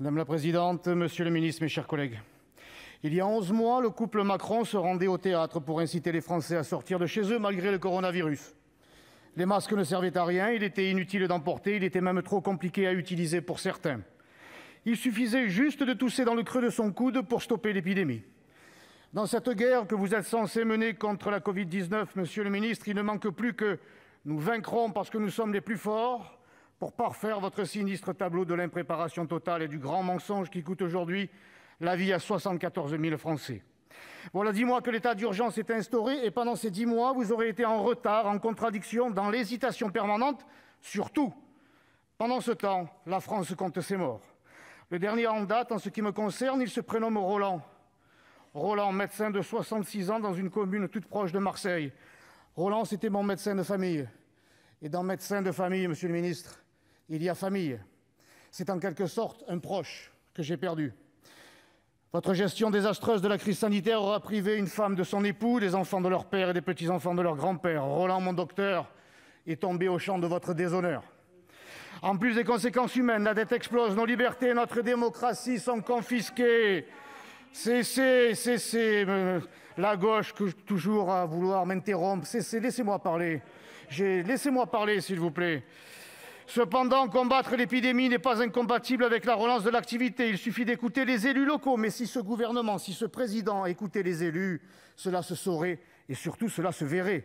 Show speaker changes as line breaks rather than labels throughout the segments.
Madame la présidente, monsieur le ministre, mes chers collègues, il y a 11 mois, le couple Macron se rendait au théâtre pour inciter les Français à sortir de chez eux malgré le coronavirus. Les masques ne servaient à rien, il était inutile d'en porter, il était même trop compliqué à utiliser pour certains. Il suffisait juste de tousser dans le creux de son coude pour stopper l'épidémie. Dans cette guerre que vous êtes censé mener contre la Covid-19, monsieur le ministre, il ne manque plus que « nous vaincrons parce que nous sommes les plus forts » pour parfaire votre sinistre tableau de l'impréparation totale et du grand mensonge qui coûte aujourd'hui la vie à 74 000 Français. Voilà 10 mois que l'état d'urgence est instauré et pendant ces 10 mois, vous aurez été en retard, en contradiction, dans l'hésitation permanente, surtout. Pendant ce temps, la France compte ses morts. Le dernier en date, en ce qui me concerne, il se prénomme Roland. Roland, médecin de 66 ans dans une commune toute proche de Marseille. Roland, c'était mon médecin de famille. Et dans médecin de famille, monsieur le ministre, il y a famille. C'est en quelque sorte un proche que j'ai perdu. Votre gestion désastreuse de la crise sanitaire aura privé une femme de son époux, des enfants de leur père et des petits-enfants de leur grand-père. Roland, mon docteur, est tombé au champ de votre déshonneur. En plus des conséquences humaines, la dette explose, nos libertés et notre démocratie sont confisquées. Cessez, la gauche toujours à vouloir m'interrompre. Cessez, laissez-moi parler. Laissez-moi parler, s'il vous plaît. Cependant, combattre l'épidémie n'est pas incompatible avec la relance de l'activité. Il suffit d'écouter les élus locaux. Mais si ce gouvernement, si ce président écoutait les élus, cela se saurait et surtout cela se verrait.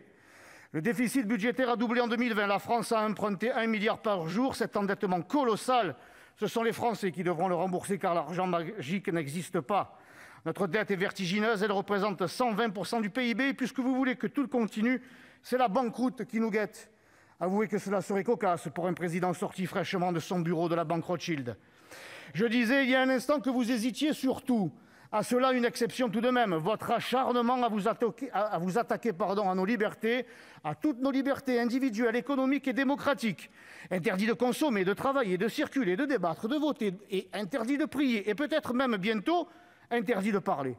Le déficit budgétaire a doublé en 2020. La France a emprunté 1 milliard par jour. Cet endettement colossal, ce sont les Français qui devront le rembourser car l'argent magique n'existe pas. Notre dette est vertigineuse. Elle représente 120% du PIB. Puisque vous voulez que tout continue, c'est la banqueroute qui nous guette. Avouez que cela serait cocasse pour un président sorti fraîchement de son bureau de la banque Rothschild. Je disais il y a un instant que vous hésitiez sur tout. À cela, une exception tout de même, votre acharnement à vous attaquer à nos libertés, à toutes nos libertés individuelles, économiques et démocratiques. Interdit de consommer, de travailler, de circuler, de débattre, de voter, et interdit de prier, et peut-être même bientôt, interdit de parler.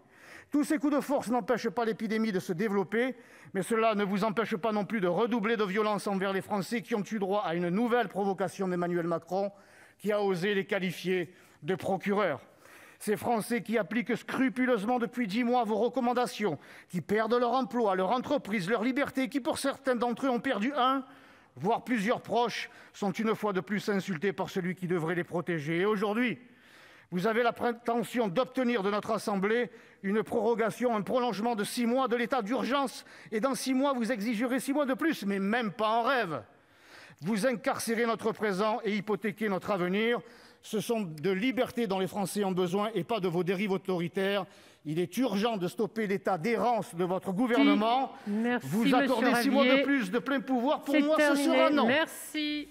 Tous ces coups de force n'empêchent pas l'épidémie de se développer, mais cela ne vous empêche pas non plus de redoubler de violence envers les Français qui ont eu droit à une nouvelle provocation d'Emmanuel Macron, qui a osé les qualifier de procureurs. Ces Français qui appliquent scrupuleusement depuis 10 mois vos recommandations, qui perdent leur emploi, leur entreprise, leur liberté, qui pour certains d'entre eux ont perdu un, voire plusieurs proches, sont une fois de plus insultés par celui qui devrait les protéger. Et aujourd'hui, vous avez la prétention d'obtenir de notre Assemblée une prorogation, un prolongement de 6 mois de l'état d'urgence. Et dans 6 mois, vous exigerez 6 mois de plus, mais même pas en rêve. Vous incarcérez notre présent et hypothéquez notre avenir. Ce sont de libertés dont les Français ont besoin et pas de vos dérives autoritaires. Il est urgent de stopper l'état d'errance de votre gouvernement.
Merci,
vous accordez 6 mois de plus de plein pouvoir. Pour moi, ce sera non.
Merci.